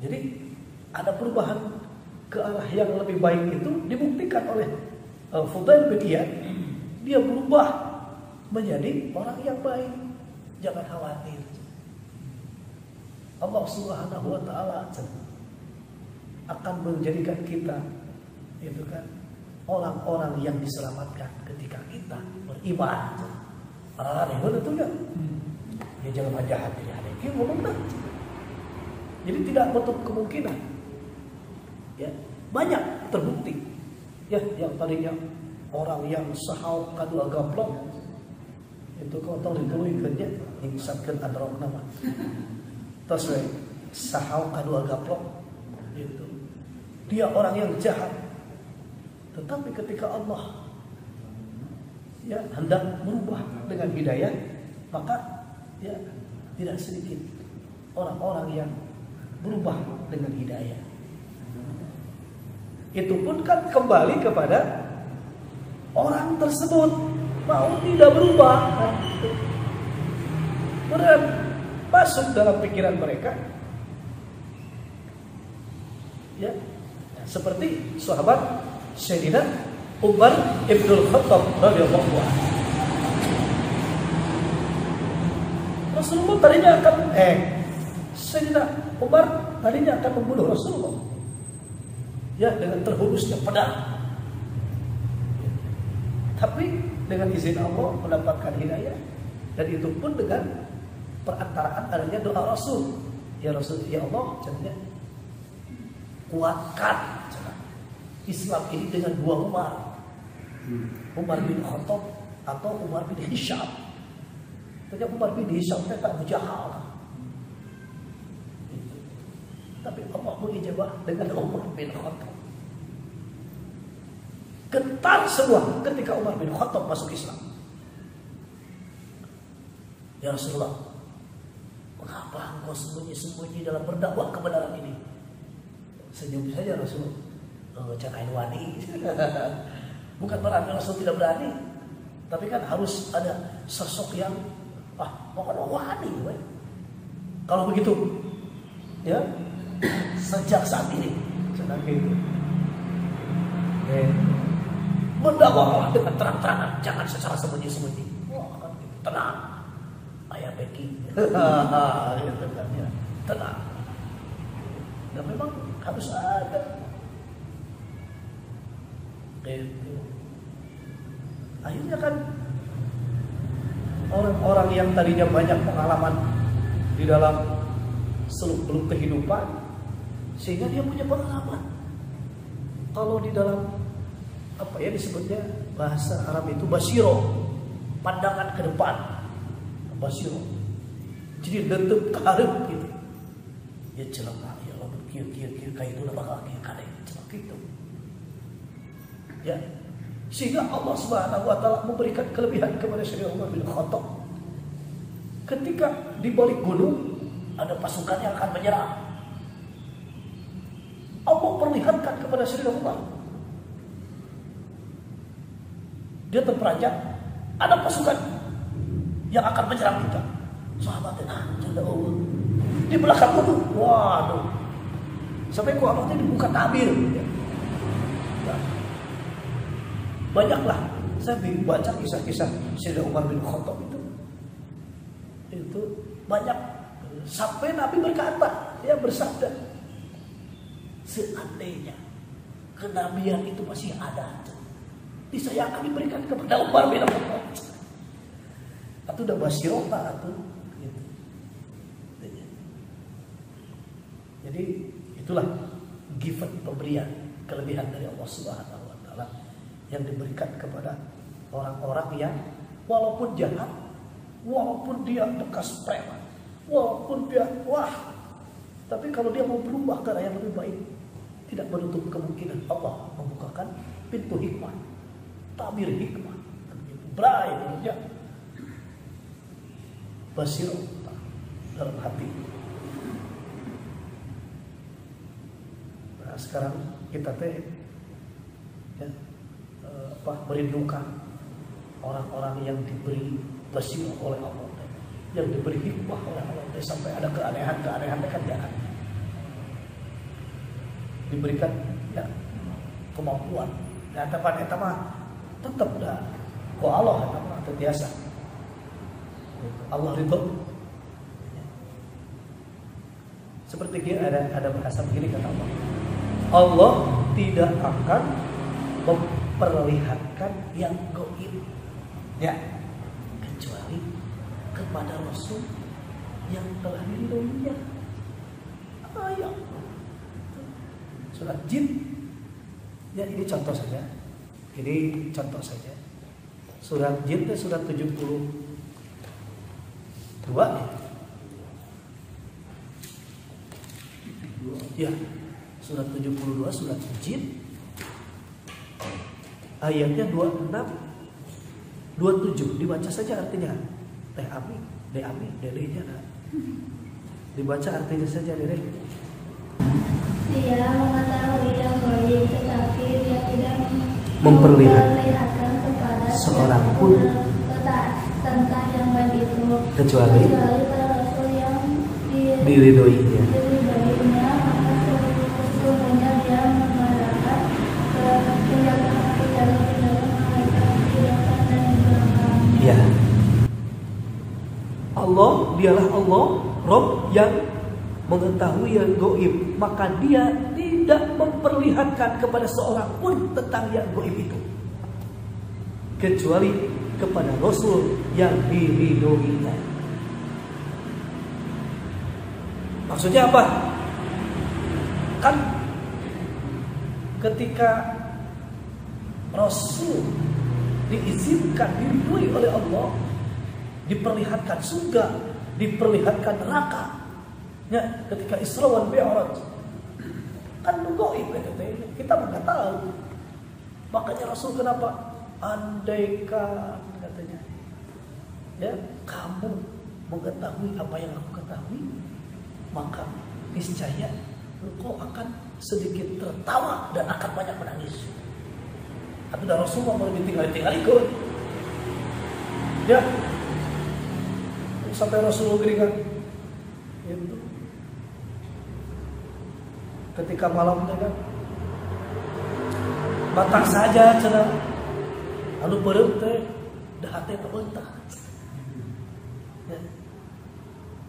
Jadi ada perubahan ke arah yang lebih baik itu dibuktikan oleh Fudail bin Iyad. Dia berubah menjadi orang yang baik. Jangan khawatir. Allah Subhanahu wa taala akan menjadikan kita itu kan orang-orang yang diselamatkan ketika kita beriman. Benar itu enggak? Ya jangan jahat ini ada yang ngomong dah. Jadi tidak menutup kemungkinan. Ya, banyak terbukti. Ya, yang tadinya orang yang sahau kadua gaplok itu kau tahu dikeluarkannya insapkan androk nama. Terus sahau kadua gaplok itu. Dia orang yang jahat. Tetapi ketika Allah ya hendak merubah dengan hidayah, maka ya tidak sedikit orang-orang yang berubah dengan hidayah. Itu pun kan kembali kepada orang tersebut mau tidak berubah. Benar masuk dalam pikiran mereka. Ya, seperti sahabat Sayyidina Umar ibn Khattab radhiyallahu anhu. Rasulullah tadinya akan Sayyidina Umar tadinya akan membunuh Rasulullah. Ya, dengan terhunusnya pedang. Tapi dengan izin Allah mendapatkan hidayah, dan itu pun dengan perantaraan adanya doa Rasul. Ya Rasul, ya Allah, caranya kuatkan Islam ini dengan dua Umar. Umar bin Khattab atau Umar bin Hisham. Ternyata Umar bin Hisham itu tak mujahal. Tapi Allah mengijabah dengan Umar bin Khattab. Getar semua ketika Umar bin Khattab masuk Islam. Ya Rasulullah, mengapa engkau sembunyi-sembunyi dalam berdakwah kebenaran ini? Senyum saja Rasul. Cakain wani. Bukan berarti Rasul tidak berani, tapi kan harus ada sosok yang pokoknya wani. Kalau begitu, ya sejak saat ini sedang itu. Berdakwah dengan terang-terangan, jangan secara sembunyi-sembunyi. Tenang, ayah Becky. Tenang. Dan memang harus ada Gitu. Akhirnya kan orang-orang yang tadinya banyak pengalaman di dalam seluk-beluk kehidupan, sehingga dia punya pengalaman. Kalau di dalam apa ya disebutnya bahasa Arab itu basiro, pandangan ke depan, basiro. Jadi tetap karep gitu. Ya celaka, ya Allah berkir-kir kayak itu bakal kayak celaka itu. Ya, sehingga Allah Subhanahu wa taala memberikan kelebihan kepada Sayyidina Umar bin Khattab. Ketika di balik gunung ada pasukan yang akan menyerang, Allah perlihatkan kepada Sayyidina Umar. Dia terperanjat, ada pasukan yang akan menyerang kita. Sahabatnya, janda Allah di belakang gunung, waduh, sampai ku Allah dibuka tabir. Ya. Banyaklah saya baca kisah-kisah Sayyidina Umar bin Khattab itu banyak, sampai Nabi berkata, ya bersabda, seandainya kenabian itu masih ada, saya akan diberikan kepada Umar bin Khattab. Atau udah basyirota atau gitu. Jadi itulah given, pemberian, kelebihan dari Allah Subhanahu wa taala yang diberikan kepada orang-orang yang walaupun jahat, walaupun dia bekas preman, walaupun dia wah, tapi kalau dia mau berubah ke arah yang lebih baik, tidak menutup kemungkinan Allah membukakan pintu hikmah, tabir hikmah, berai ya, basir dalam hati. Nah sekarang kita ya, merindukan orang-orang yang diberi basirah oleh Allah, yang diberi hikmah oleh Allah, sampai ada keanehan-keanehan kan jangan diberikan ya kemampuan. Nah tempat itu mah tetap dah ku Allah itu mah biasa. Allah ridho. Seperti dia ada bahasa begini kata Allah. Allah tidak akan memperlihatkan yang gaib, ya, kecuali kepada Rasul yang telah diridhoinya. Ayat surat Jin. Ya ini contoh saja. Ini contoh saja. Surat Jin itu surat 72 ya. Surat 72 surat Jin. Ayatnya 26 27 dibaca saja artinya. Teh Ami, De Ami, Dede-nya ada. Dibaca artinya saja Dede. Dia mengetahui yang gaib, tetapi dia tidak memperlihatkan kepada seorang pun tentang yang gaib itu kecuali para rasul yang diridhoinya. diridhoinya, maka sesungguhnya dia mengadakan tindakan-tindakan malaikat di depan dan di belakang. Ya. Allah, dialah Allah, Rabb yang mengetahui yang gaib, maka dia tidak memperlihatkan kepada seorang pun tentang yang gaib itu kecuali kepada Rasul yang diridhoinya. Maksudnya apa? Kan ketika Rasul diizinkan, diridhoi oleh Allah, diperlihatkan surga, diperlihatkan neraka. Ya, ketika Isra wal Mi'raj kan gaib kita nggak tahu. Makanya Rasul kenapa? Andaikan katanya, ya kamu mengetahui apa yang aku ketahui, maka niscaya engkau akan sedikit tertawa dan akan banyak menangis. Atau Rasul mau ditinggal-tinggal ikut, ya sampai Rasul geringan. Itu ketika malamnya kan batang saja cenah anu beureum teh dah teh tebeutah. Ya.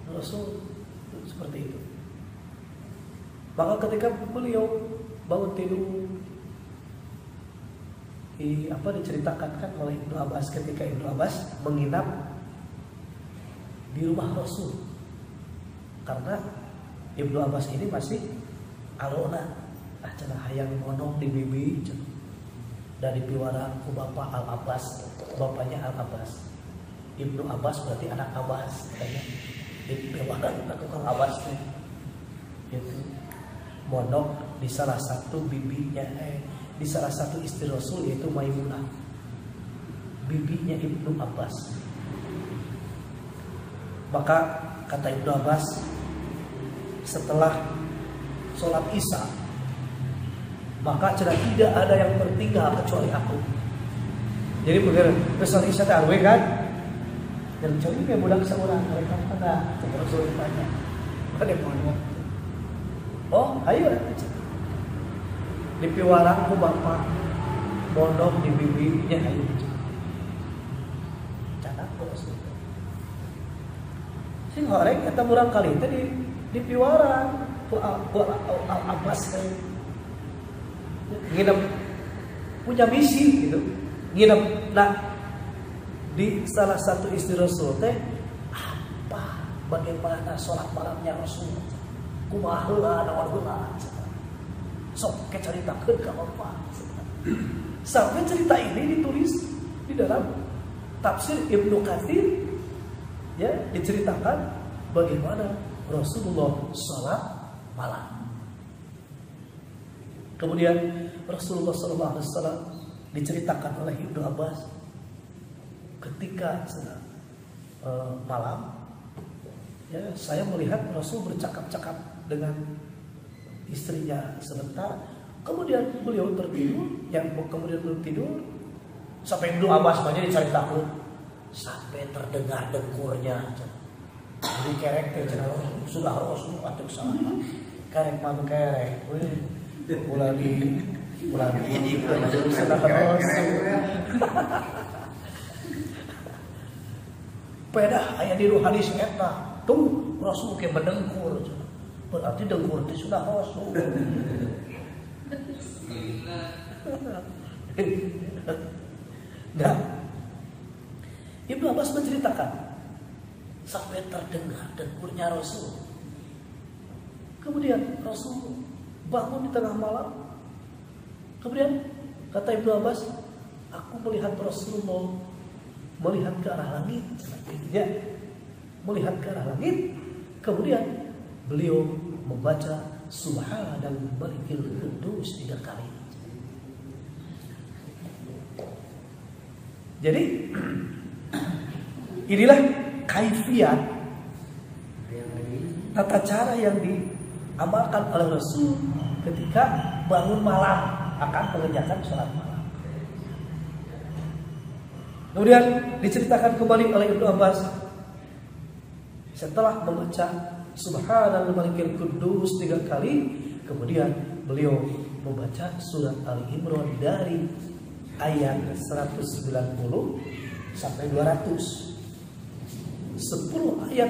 Rasul seperti itu. Maka ketika beliau bangun tidur diceritakan kan oleh Ibnu Abbas ketika Ibnu Abbas menginap di rumah Rasul, karena Ibnu Abbas ini masih alona cenah hayang mondok di bibi dari piwara ku bapak Al Abbas, bapaknya Al Abbas. Ibnu Abbas berarti anak Abbas, katanya piwara tukang Abbas gitu. Mondok di salah satu bibinya, di salah satu istri Rasul yaitu Maimunah, bibinya Ibnu Abbas. Maka kata Ibnu Abbas, setelah sholat Isya, maka tidak ada yang tertinggal kecuali aku. Jadi begitu sholat Isya tarwe kan, dan cari kayak budak seorang mereka mana Rasul tanya, ada mau? Oh, ayo di piwarang ku bapak mondok di bibinya ayo. Catat terus. Sing horeng eta murang kali teh di piwarang ku Al Abbas nginep punya misi gitu. Nginep di salah satu istri Rasul teh bagaimana sholat malamnya Rasul. Kumaha heula naon heula. Sok keceritakeun ka Bapak. Sampai cerita ini ditulis di dalam tafsir Ibnu Katsir, ya, diceritakan bagaimana Rasulullah sholat malam. Kemudian Rasulullah SAW diceritakan oleh Ibnu Abbas ketika malam, ya, saya melihat Rasul bercakap-cakap dengan istrinya sebentar, kemudian beliau tertidur, yang kemudian belum tidur, sampai Ibnu Abbas banyak diceritakan sampai terdengar dengkurnya. Jadi kerek sudah Rasul atau salah kerek mam kerek, ulah di sudah Rasul. Pedah aya di hadis eta tuh Rasul ke berdengkur, berarti dengkur itu sudah Rasul. Nah, Ibnu Abbas menceritakan sampai terdengar dengkurnya Rasul. Kemudian Rasul bangun di tengah malam. Kemudian kata Ibnu Abbas, aku melihat Rasulullah melihat ke arah langit, ya, melihat ke arah langit. Kemudian beliau membaca Subhanal Malikil Quddus 3 kali. Jadi inilah kaifiat tata cara yang diamalkan oleh Rasul ketika bangun malam akan mengerjakan sholat malam. Kemudian diceritakan kembali oleh Ibnu Abbas, setelah membaca Subhanal Malikil Quddus 3 kali, kemudian beliau membaca surat Ali Imran dari ayat 190 sampai 200. 10 ayat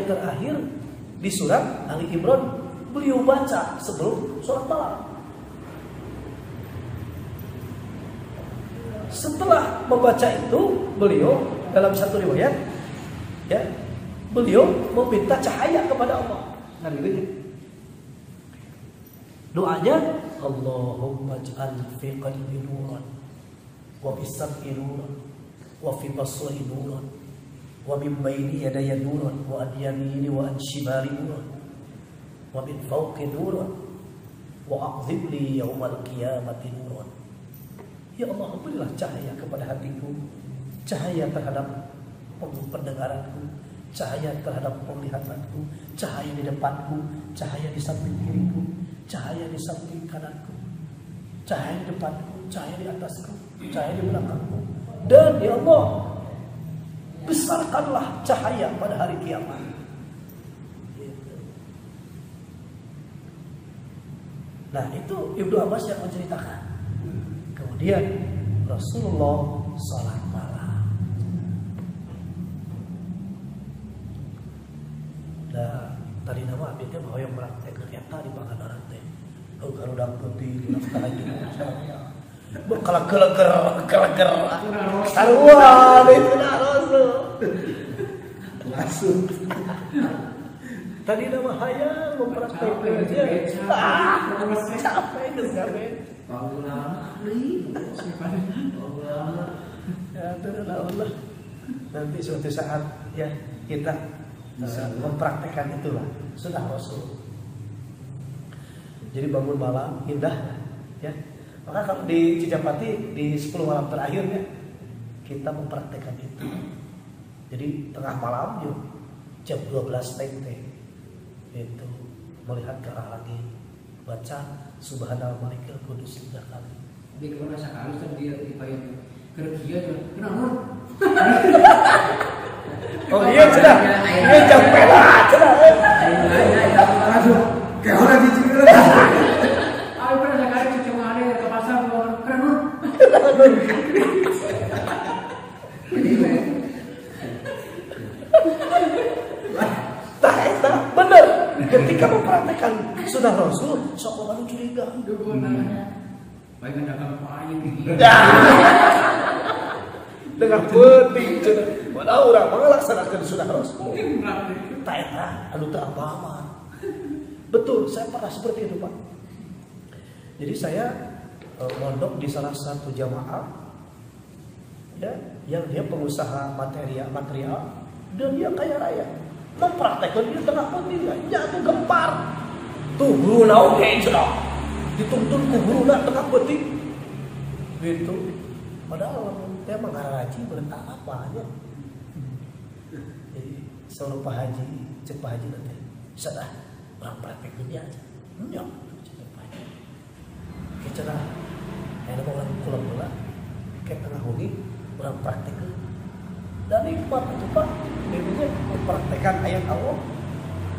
terakhir di surat Ali Imran beliau baca sebelum sholat malam. Setelah membaca itu, beliau dalam satu riwayat, ya, beliau meminta cahaya kepada Allah. Nah, gitu. Doanya, Allahumma ij'al fi qalbi nuran, wa fi sam'i nuran, wa fi basri nuran, wa min baini yadayya nuran, wa an yamini wa an shimali nuran, wa min fawqi nuran, wa aqdhib li yawmal qiyamati nuran. Ya Allah, berilah cahaya kepada hatiku, cahaya terhadap pendengaranku, cahaya terhadap penglihatanku, cahaya di depanku, cahaya di samping kiriku, cahaya di samping kananku, cahaya di depanku, cahaya di atasku, cahaya di belakangku. Dan ya Allah, besarkanlah cahaya pada hari kiamat. Nah, itu Ibnu Abbas yang menceritakan. Kemudian Rasulullah sholat malam. Nah, tadi nama abdi bahwa yang meraktek ternyata di pangan orang teh. Kalau udah putih, udah tahajud, Kalau geleger sarua itu dah Rasul. Masuk. Tadi nama hayang mempraktekkan dia. Capek geus Paulana. Ya Allah. Nanti suatu saat ya kita mempraktekkan itulah sunnah Rasul. Jadi bangun malam indah ya. Maka kalau di Cijapati di 10 malam terakhirnya kita mempraktekkan itu. Jadi tengah malam yuk jam 12 teng itu melihat ke arah langit baca Subhanal Malikil Qudus 3 kali. Tapi kalau sekali dia dibayar kerja kenapa? Oh iya sudah. Ini capek lah sudah. Aduh, kayak orang di sini. Aku pernah sekali cuma ada ke pasar kenapa? Bener. Ketika mempraktekkan sunnah Rasul, sok orang curiga. Baik ada kampanye gitu. Dengan penting cenah. Padahal urang melaksanakan sunnah Rasul. Tak eta anu teu apa-apa. Betul, saya pernah seperti itu, Pak. Jadi saya mondok di salah satu jamaah ya, yang dia pengusaha material dan dia kaya raya. Mempraktekkan di tengah pentingnya, jatuh gempar. Tuh guruna oge cenah. Dituntun ku guruna tengah penting. Gitu. Padahal dia mah ngaraji berentah apa aja. Jadi suruh Pak Haji, cek Pak Haji nanti. Sudah, orang praktekkan dia aja. Nyok, cek Pak Haji. Kecenah, ada orang pulang bola, kayak tengah hobi, orang praktekkan. Dan nikmat itu Pak, dia mempraktekkan ayat Allah.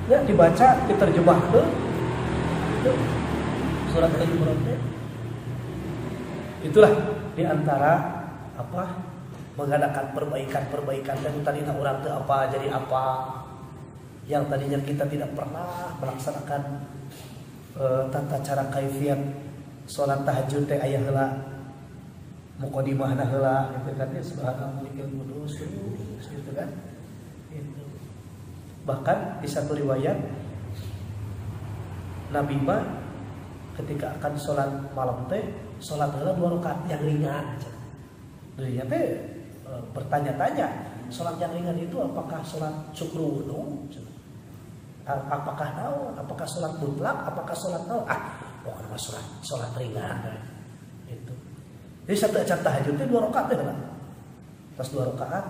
Ya dibaca, diterjemahkan. Surat Al-Imran. Itulah diantara apa mengadakan perbaikan dan tadinya orang itu apa jadi apa yang tadinya kita tidak pernah melaksanakan tata cara kaifiat sholat tahajud teh aya heula muqaddimahna heula gitu kan ya subhanallah malikil qudus gitu kan itu. Bahkan di satu riwayat Nabi mah ketika akan sholat malam teh sholat heula 2 rakaat yang ringan aja. Dia teh bertanya-tanya, sholat yang ringan itu apakah sholat syukur wudhu? Apakah naon? Apakah sholat mutlak? Apakah sholat naon? Pokoknya mah sholat ringan. Itu. Jadi satu acara tahajud itu 2 rakaat ya kan? Pas 2 rakaat,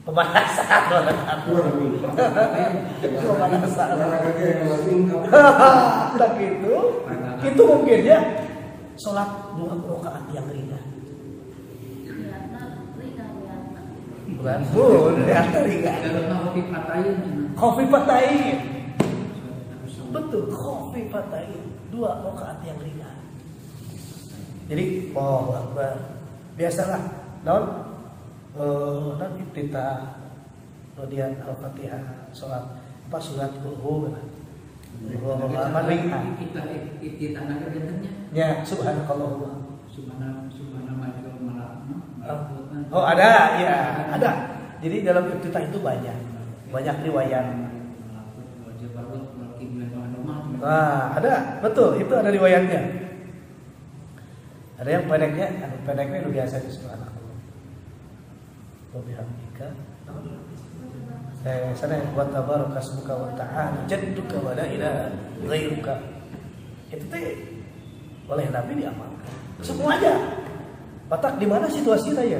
pemanasan. Tak gitu. Itu mungkin ya sholat 2 rakaat yang ringan. Bukan, yang ringan. Kopi patain. Betul, kopi patain. 2 rakaat yang ringan. Jadi, biasalah, non iftitah, kemudian al-fatihah, sholat apa surat kulhu, ringan. Kita nak kedengarnya. Ya, subhanallah. Oh ada, ya ada. Jadi dalam iftitah itu banyak riwayat. Nah, ada, betul, itu ada riwayatnya. Ada yang pendeknya itu biasa di subhanallah. Wabihamdika. Sana wa tabaraka ismuka wa ta'ala jadduka wa la ilaha ghairuka. Itu teh oleh Nabi diamalkan. Semuanya. Patak di mana situasi saya?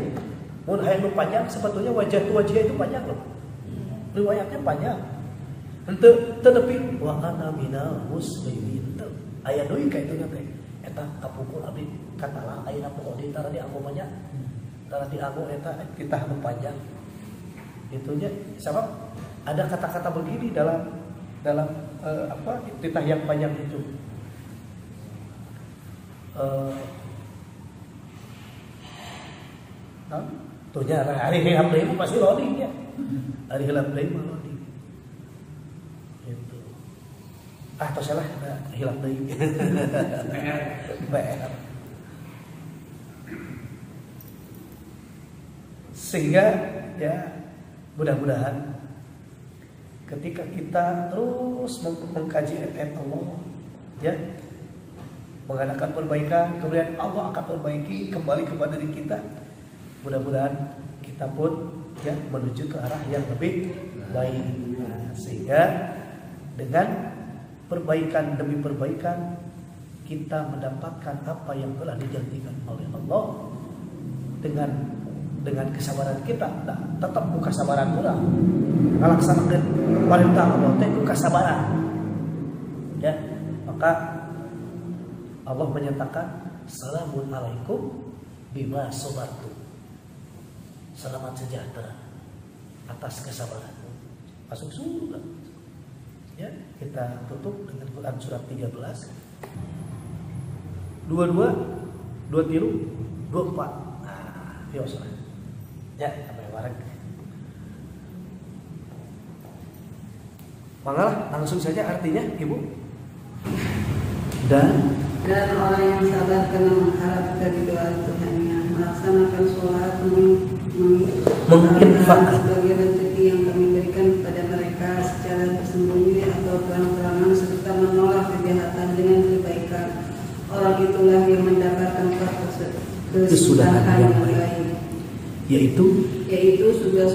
Mun hayang panjang sebetulnya wajah itu panjang loh. Riwayatnya panjang. Henteu nepi wa ana minal muslimin. Aya deui ka itu teh. Eta kapungkur abdi katalah ayeuna poho di tara di anggo banyak. Tara di anggo eta titah nu panjang. Itunya sebab ada kata-kata begini dalam titah yang panjang itu. Tuhnya hari hilap deui pasti loading ya. Hari hilap deui mah loading. Itu. atau salah hilap deui. PR. Sehingga ya mudah-mudahan ketika kita terus mengkaji ayat Allah ya, mengadakan perbaikan, kemudian Allah akan perbaiki kembali kepada diri kita. Mudah-mudahan kita pun ya menuju ke arah yang lebih baik. Sehingga dengan perbaikan demi perbaikan kita mendapatkan apa yang telah dijanjikan oleh Allah. Dengan kesabaran kita, tetap buka sabaran orang ngalaksanakeun perintah Allah teh ku kasabaran. Ya, maka Allah menyatakan salamun alaikum bima sabartum. Selamat sejahtera atas kesabaranmu. Masuk surga. Ya, kita tutup dengan Quran surat 13. 22, 23, 24. Nah, biasa. Ya, sampai bareng. Manggalah langsung saja artinya, Ibu. Dan orang yang sabar karena mengharap keridhaan Tuhannya, melaksanakan sholat, menginfakkan sebagai rezeki yang kami berikan kepada mereka secara tersembunyi atau terang-terangan, serta menolak kejahatan dengan kebaikan. Orang itulah yang mendapatkan kesudahan yang baik. Yaitu surga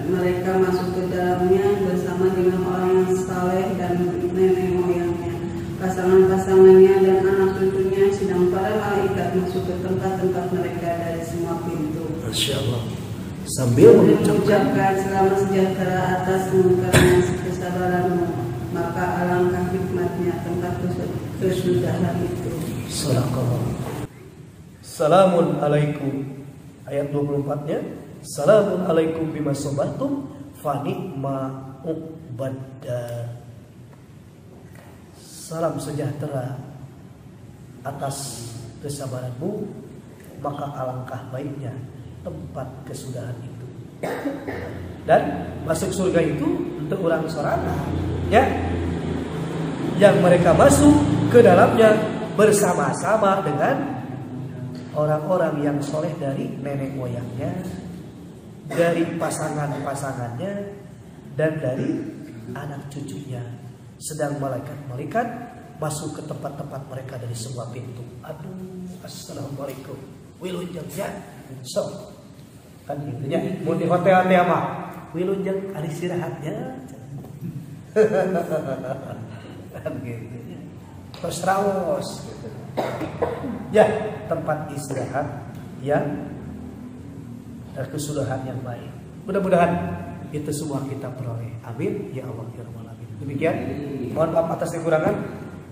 mereka masuk ke dalamnya bersama dengan orang yang saleh dan nenek moyangnya, pasangan-pasangannya dan anak cucunya, sedang para malaikat masuk ke tempat-tempat mereka dari semua pintu. Masya Allah. Sambil mengucapkan selamat sejahtera atas karena kesabaranmu, maka alangkah hikmatnya tempat kesudahan itu. Sadaqallah. Salamun alaikum. Ayat 24-nya, salamun alaikum bima sabartum fa ni'ma uqbadda. Salam sejahtera atas kesabaranmu, maka alangkah baiknya tempat kesudahan itu. Dan masuk surga itu untuk orang sorangan, ya, yang mereka masuk ke dalamnya bersama-sama dengan orang-orang yang soleh dari nenek moyangnya, dari pasangan-pasangannya, dan dari anak cucunya. Sedang malaikat-malaikat masuk ke tempat-tempat mereka dari semua pintu. Aduh, assalamualaikum. Wilujeng ya. So, kan gitu ya. Mau di hotel teh mah. Wilujeng ari istirahatnya. Kan gitu ya. Terus raos gitu. Ya, tempat istirahat yang kesudahan yang baik. Mudah-mudahan itu semua kita peroleh. Amin ya Allah ya Rabbal alamin. Demikian, mohon maaf atas kekurangan.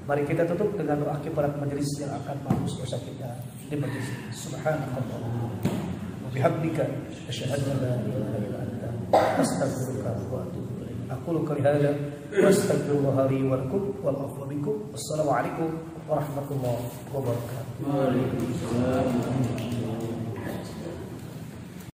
Mari kita tutup dengan doa kifarat majelis yang akan menghapus dosa kita di majelis. Subhanallah wa bihamdika asyhadu an la ilaha illa anta astaghfiruka wa atubu ilaik. Aqulu qouli hadza wa astaghfirullah li wa lakum wal afwa minkum. Wassalamualaikum warahmatullahi wabarakatuh. Waalaikumsalam.